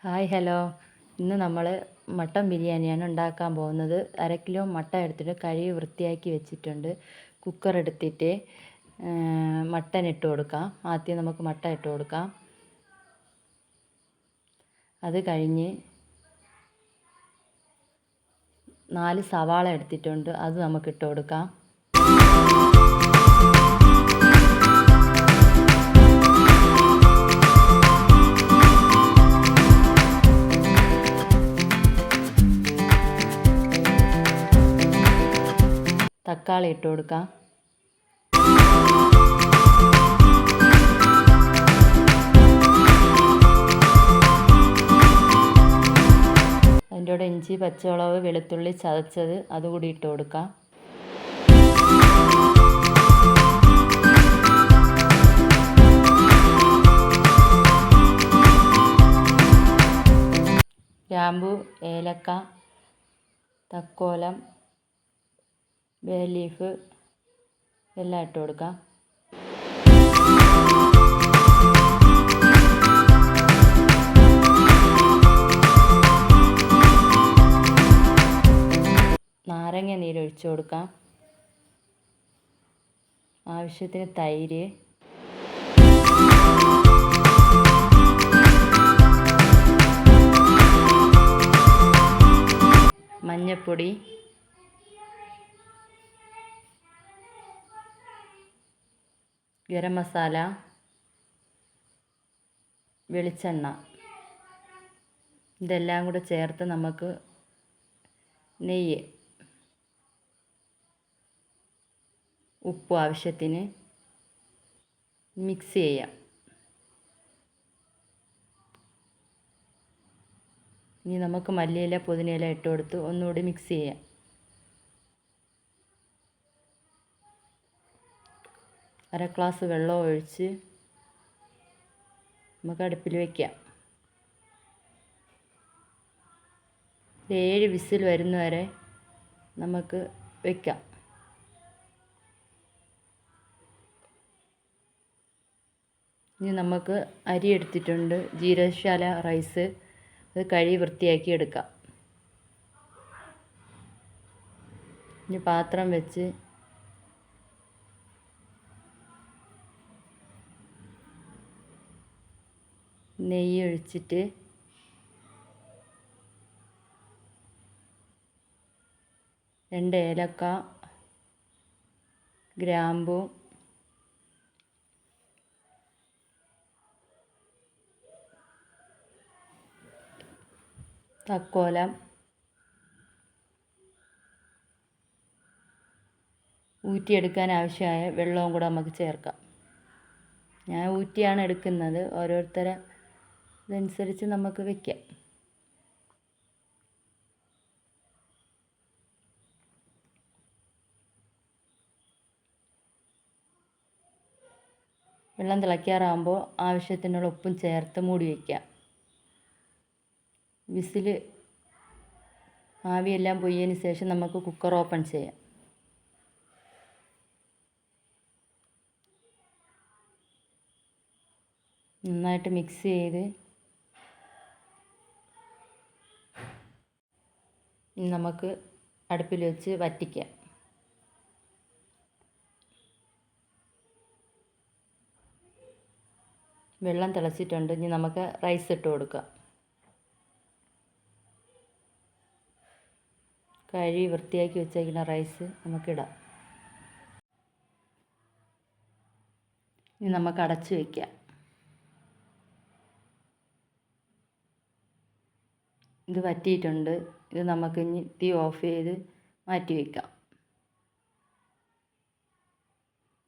Hi hello. ഇന്ന് നമ്മൾ mutton ബിരിയാണിയാണ് ഉണ്ടാക്കാൻ പോകുന്നത്. 1/2 കിലോ മട്ടൻ എടുത്തിട്ട് കഴുകി വൃത്തിയാക്കി വെച്ചിട്ടുണ്ട്. കുക്കർ എടുത്തിട്ട് മട്ടൻ ഇട്ട് കൊടുക്കാം. ആദ്യം നമുക്ക് മട്ടൻ ഇട്ട് കൊടുക്കാം. അത് കഴിഞ്ഞ് 4 സവാള എടുത്തിട്ടുണ്ട്, അത് നമുക്ക് ഇട്ട് കൊടുക്കാം. തക്കാളി ഇട്ട് കൊടുക്കാം. അതിൻ്റെ കൂടെ ഇഞ്ചി, പച്ചമുളക്, വെളുത്തുള്ളി ചതച്ചത് അതുകൂടി ഇട്ട് കൊടുക്കാം. ഗ്രാമ്പു, ഏലക്ക, തക്കോലം, ബേ ലീഫ് എല്ലാം ഇട്ട് കൊടുക്കാം. നാരങ്ങ നീരൊഴിച്ച് കൊടുക്കാം. ആവശ്യത്തിന് തൈര്, മഞ്ഞൾപ്പൊടി, ഗരം മസാല, വെളിച്ചെണ്ണ, ഇതെല്ലാം കൂടെ ചേർത്ത് നമുക്ക് നെയ്യ്, ഉപ്പ് ആവശ്യത്തിന് മിക്സ് ചെയ്യാം. ഇനി നമുക്ക് മല്ലിയില, പുതിനയില ഇട്ട് കൊടുത്ത് ഒന്നുകൂടി മിക്സ് ചെയ്യാം. അര ഗ്ലാസ് വെള്ളം ഒഴിച്ച് നമുക്ക് അടുപ്പിൽ വയ്ക്കാം. 7 വിസിൽ വരുന്നവരെ നമുക്ക് വയ്ക്കാം. ഇനി നമുക്ക് അരി എടുത്തിട്ടുണ്ട്, ജീരകശാല റൈസ്. അത് കഴുകി വൃത്തിയാക്കി എടുക്കാം. ഇനി പാത്രം വെച്ച് നെയ്യ് ഒഴിച്ചിട്ട് രണ്ട് ഏലക്ക, ഗ്രാമ്പു, തക്കോലം, ഊറ്റിയെടുക്കാൻ ആവശ്യമായ വെള്ളവും കൂടെ നമുക്ക് ചേർക്കാം. ഞാൻ ഊറ്റിയാണ് എടുക്കുന്നത്, ഓരോരുത്തരെ ഇതനുസരിച്ച് നമുക്ക് വയ്ക്കാം. വെള്ളം തിളയ്ക്കാറാകുമ്പോൾ ആവശ്യത്തിനുള്ള ഉപ്പും ചേർത്ത് മൂടി വയ്ക്കാം. വിസിൽ ആവിയെല്ലാം പോയതിന് ശേഷം നമുക്ക് കുക്കർ ഓപ്പൺ ചെയ്യാം. നന്നായിട്ട് മിക്സ് ചെയ്ത് നമുക്ക് അടുപ്പിൽ വെച്ച് വറ്റിക്കാം. വെള്ളം തിളച്ചിട്ടുണ്ട്. ഇനി നമുക്ക് റൈസ് ഇട്ട് കൊടുക്കാം. കഴുകി വൃത്തിയാക്കി വെച്ചേക്കുന്ന റൈസ് നമുക്കിടാം. ഇനി നമുക്ക് അടച്ച് വയ്ക്കാം. ഇത് വറ്റിയിട്ടുണ്ട്. ഇത് നമുക്ക് ഇനി തീ ഓഫ് ചെയ്ത് മാറ്റി വയ്ക്കാം.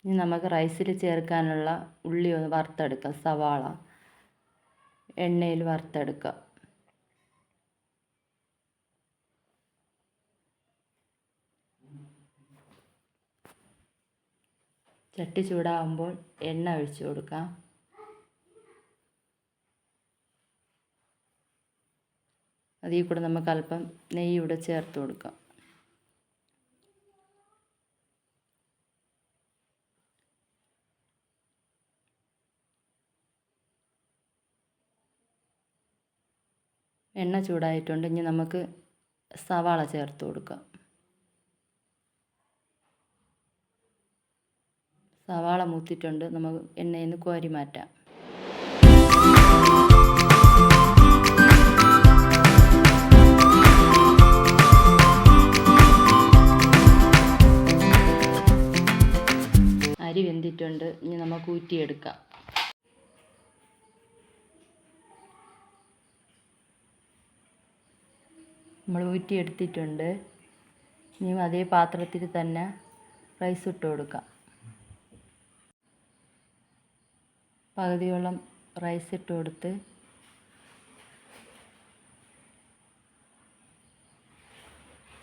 ഇനി നമുക്ക് റൈസിൽ ചേർക്കാനുള്ള ഉള്ളി ഒന്ന് വറുത്തെടുക്കാം. സവാള എണ്ണയിൽ വറുത്തെടുക്കാം. ചട്ടി ചൂടാകുമ്പോൾ എണ്ണ ഒഴിച്ച് കൊടുക്കാം. അതിൽ കൂടെ നമുക്ക് അല്പം നെയ്യ് ഇവിടെ ചേർത്ത് കൊടുക്കാം. എണ്ണ ചൂടായിട്ടുണ്ട്. ഇനി നമുക്ക് സവാള ചേർത്ത് കൊടുക്കാം. സവാള മൂത്തിട്ടുണ്ട്. നമുക്ക് എണ്ണയിൽ നിന്ന് കോരി മാറ്റാം. അരി വെന്തിട്ടുണ്ട്. ഇനി നമുക്ക് ഊറ്റിയെടുക്കാം. നമ്മൾ ഊറ്റിയെടുത്തിട്ടുണ്ട്. ഇനി അതേ പാത്രത്തിൽ തന്നെ റൈസ് ഇട്ട് കൊടുക്കാം. പകുതിയോളം റൈസ് ഇട്ട് കൊടുത്ത്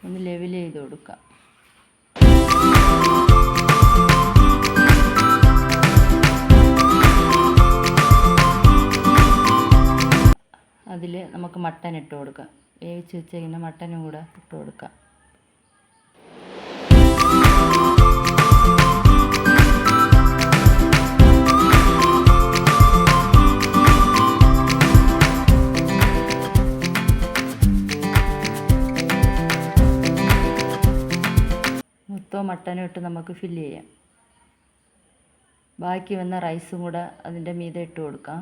ഒന്ന് ലെവൽ ചെയ്ത് കൊടുക്കാം. അതിൽ നമുക്ക് മട്ടൻ ഇട്ട് കൊടുക്കാം. വേവിച്ച് വെച്ചിരിക്കുന്ന മട്ടനും കൂടെ ഇട്ട് കൊടുക്കാം. മൊത്തം മട്ടനും ഇട്ട് നമുക്ക് ഫില്ല് ചെയ്യാം. ബാക്കി വന്ന റൈസും കൂടെ അതിൻ്റെ മീതെ ഇട്ട് കൊടുക്കാം.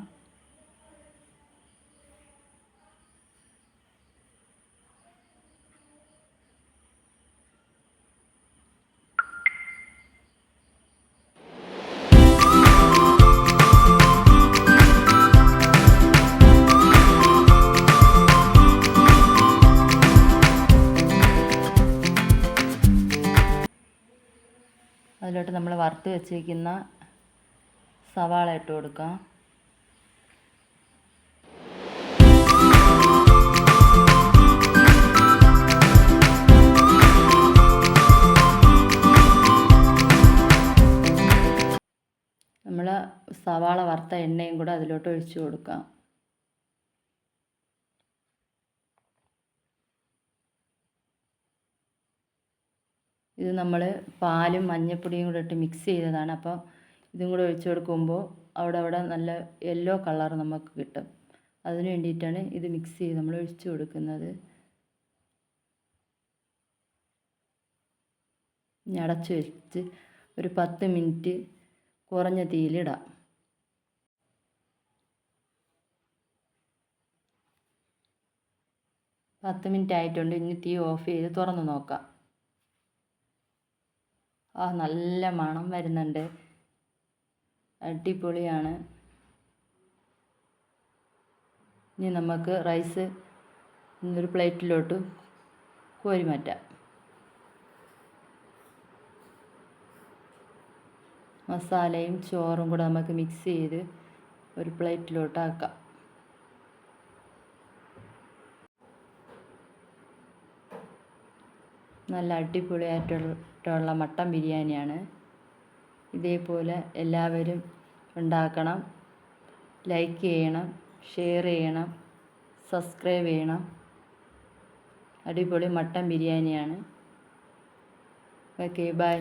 അതിലോട്ട് നമ്മൾ വറുത്ത് വെച്ചിരിക്കുന്ന സവാള ഇട്ട് കൊടുക്കാം. നമ്മൾ സവാള വറുത്ത എണ്ണയും കൂടെ അതിലോട്ട് ഒഴിച്ചു കൊടുക്കാം. ഇത് നമ്മൾ പാലും മഞ്ഞൾപ്പൊടിയും കൂടെ ഇട്ട് മിക്സ് ചെയ്തതാണ്. അപ്പോൾ ഇതും കൂടെ ഒഴിച്ചു കൊടുക്കുമ്പോൾ അവിടെ നല്ല യെല്ലോ കളർ നമുക്ക് കിട്ടും. അതിന് വേണ്ടിയിട്ടാണ് ഇത് മിക്സ് ചെയ്ത് നമ്മൾ ഒഴിച്ചു കൊടുക്കുന്നത്. ഇനി അടച്ചു വെച്ച് ഒരു 10 മിനിറ്റ് കുറഞ്ഞ തീയിലിടാം. 10 മിനിറ്റ് ആയിട്ടുണ്ട്. ഇനി തീ ഓഫ് ചെയ്ത് തുറന്ന് നോക്കാം. നല്ല മണം വരുന്നുണ്ട്. അടിപൊളിയാണ്. ഇനി നമുക്ക് റൈസ് ഒരു പ്ലേറ്റിലോട്ട് കോരി മാറ്റാം. മസാലയും ചോറും കൂടെ നമുക്ക് മിക്സ് ചെയ്ത് ഒരു പ്ലേറ്റിലോട്ട് ആക്കാം. നല്ല അടിപൊളിയായിട്ടുള്ള മട്ടൻ ബിരിയാണിയാണ്. ഇതേപോലെ എല്ലാവരും ഉണ്ടാക്കണം. ലൈക്ക് ചെയ്യണം, ഷെയർ ചെയ്യണം, സബ്സ്ക്രൈബ് ചെയ്യണം. അടിപൊളി മട്ടൻ ബിരിയാണിയാണ്. Okay, by.